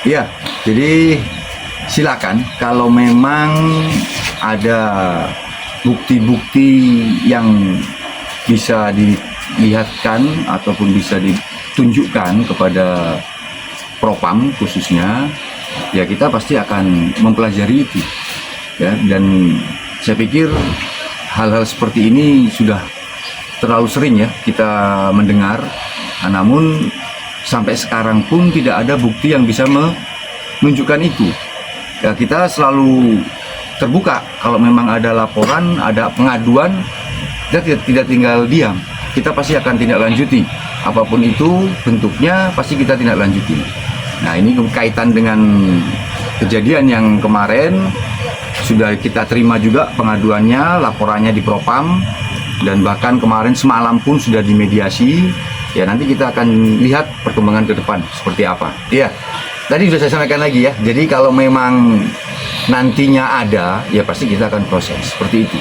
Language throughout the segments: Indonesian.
Iya, jadi silakan kalau memang ada bukti-bukti yang bisa dilihatkan ataupun bisa ditunjukkan kepada Propam khususnya, ya kita pasti akan mempelajari itu. Ya, dan saya pikir hal-hal seperti ini sudah terlalu sering ya kita mendengar, namun sampai sekarang pun tidak ada bukti yang bisa menunjukkan itu. Ya, kita selalu terbuka kalau memang ada laporan, ada pengaduan, kita tidak tinggal diam. Kita pasti akan tindak lanjuti. Apapun itu bentuknya pasti kita tindak lanjuti. Nah, ini kaitan dengan kejadian yang kemarin sudah kita terima juga pengaduannya, laporannya di Propam, dan bahkan kemarin semalam pun sudah dimediasi. Ya, nanti kita akan lihat perkembangan ke depan seperti apa. Iya, tadi sudah saya sampaikan lagi ya. Jadi kalau memang nantinya ada, ya pasti kita akan proses seperti itu.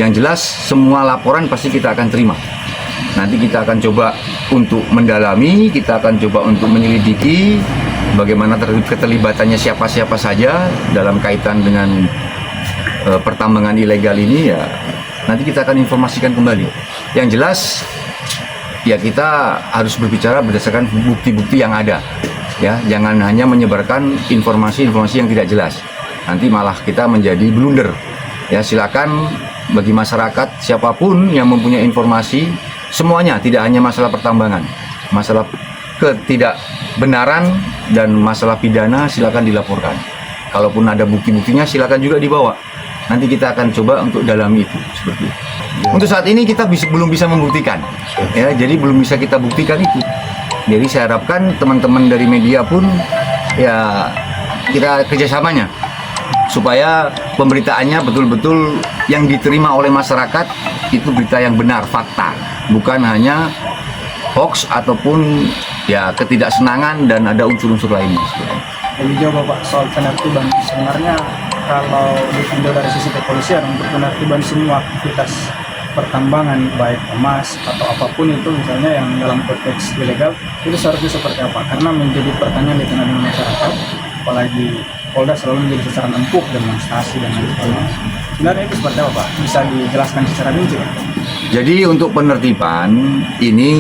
Yang jelas semua laporan pasti kita akan terima. Nanti kita akan coba untuk mendalami, kita akan coba untuk menyelidiki bagaimana keterlibatannya siapa-siapa saja dalam kaitan dengan pertambangan ilegal ini. Ya, nanti kita akan informasikan kembali. Yang jelas ya kita harus berbicara berdasarkan bukti-bukti yang ada. Ya, jangan hanya menyebarkan informasi-informasi yang tidak jelas. Nanti malah kita menjadi blunder. Ya, silakan bagi masyarakat siapapun yang mempunyai informasi, semuanya, tidak hanya masalah pertambangan, masalah ketidakbenaran dan masalah pidana, silakan dilaporkan. Kalaupun ada bukti-buktinya silakan juga dibawa. Nanti kita akan coba untuk dalami itu seperti itu. Untuk saat ini kita belum bisa membuktikan, ya, jadi belum bisa kita buktikan itu. Jadi saya harapkan teman-teman dari media pun ya kita kerjasamanya supaya pemberitaannya betul-betul yang diterima oleh masyarakat itu berita yang benar, fakta, bukan hanya hoax ataupun ya ketidaksenangan dan ada unsur-unsur lainnya. Lebih jauh Bapak soal penertiban, sebenarnya kalau ditinjau dari sisi kepolisian untuk penertiban semua aktivitas pertambangan baik emas atau apapun itu misalnya yang dalam konteks ilegal, itu seharusnya seperti apa? Karena menjadi pertanyaan di tengah-tengah masyarakat, apalagi Polda selalu menjadi sasaran empuk demonstrasi dan lain-lain. Sebenarnya itu seperti apa Pak? Bisa dijelaskan secara rinci Pak? Jadi untuk penertiban ini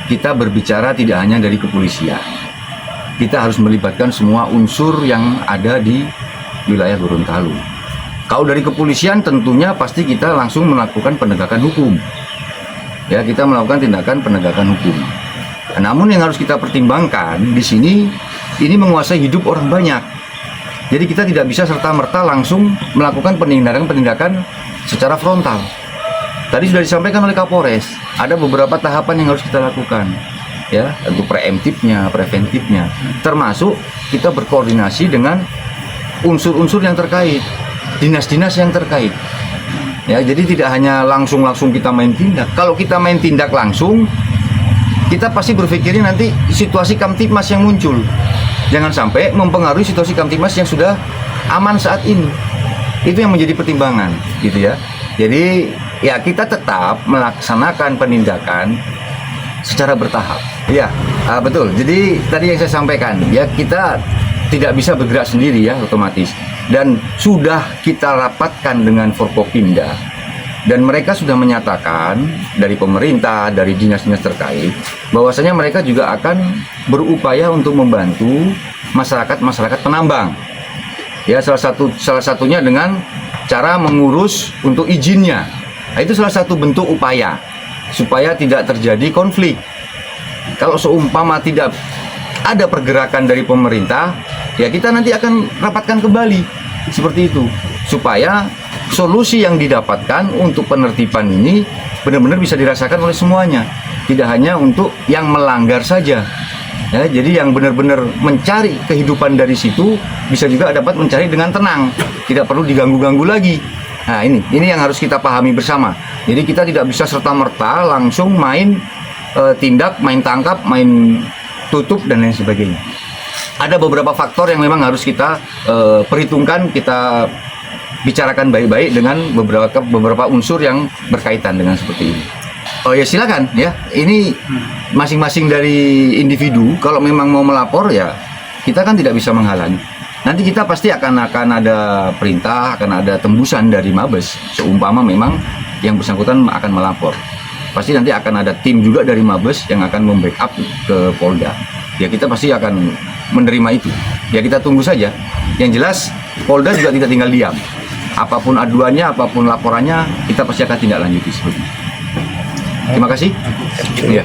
kita berbicara tidak hanya dari kepolisian. Kita harus melibatkan semua unsur yang ada di wilayah Gorontalo. Kalau dari kepolisian tentunya pasti kita langsung melakukan penegakan hukum. Ya, kita melakukan tindakan penegakan hukum. Namun yang harus kita pertimbangkan di sini ini menguasai hidup orang banyak. Jadi kita tidak bisa serta-merta langsung melakukan penindakan-penindakan secara frontal. Tadi sudah disampaikan oleh Kapolres, ada beberapa tahapan yang harus kita lakukan. Ya, untuk preemptifnya, preventifnya, termasuk kita berkoordinasi dengan unsur-unsur yang terkait, dinas-dinas yang terkait. Ya, jadi tidak hanya langsung kita main tindak. Kalau kita main tindak langsung, kita pasti berpikirnya nanti situasi Kamtibmas yang muncul. Jangan sampai mempengaruhi situasi Kamtibmas yang sudah aman saat ini. Itu yang menjadi pertimbangan, gitu ya. Jadi ya kita tetap melaksanakan penindakan secara bertahap. Iya, betul. Jadi tadi yang saya sampaikan, ya kita tidak bisa bergerak sendiri ya otomatis. Dan sudah kita rapatkan dengan Forkopimda. Dan mereka sudah menyatakan dari pemerintah, dari dinas-dinas terkait, bahwasanya mereka juga akan berupaya untuk membantu masyarakat penambang. Ya, salah satunya dengan cara mengurus untuk izinnya. Nah, itu salah satu bentuk upaya supaya tidak terjadi konflik. Kalau seumpama tidak ada pergerakan dari pemerintah, ya kita nanti akan rapatkan kembali seperti itu supaya solusi yang didapatkan untuk penertiban ini benar-benar bisa dirasakan oleh semuanya, tidak hanya untuk yang melanggar saja. Ya, jadi yang benar-benar mencari kehidupan dari situ bisa juga dapat mencari dengan tenang, tidak perlu diganggu-ganggu lagi. Nah, ini yang harus kita pahami bersama. Jadi kita tidak bisa serta-merta langsung main tindak, main tangkap, main tutup dan lain sebagainya. Ada beberapa faktor yang memang harus kita perhitungkan, kita bicarakan baik-baik dengan beberapa unsur yang berkaitan dengan seperti ini. Oh ya, silakan ya. Ini masing-masing dari individu kalau memang mau melapor ya kita kan tidak bisa menghalangi. Nanti kita pasti akan ada perintah, akan ada tembusan dari Mabes. Seumpama memang yang bersangkutan akan melapor. Pasti nanti akan ada tim juga dari Mabes yang akan membackup ke Polda. Ya kita pasti akan menerima itu. Ya kita tunggu saja. Yang jelas Polda juga tidak tinggal diam. Apapun aduannya, apapun laporannya, kita pasti akan tindak lanjuti seperti itu. Terima kasih. Ya.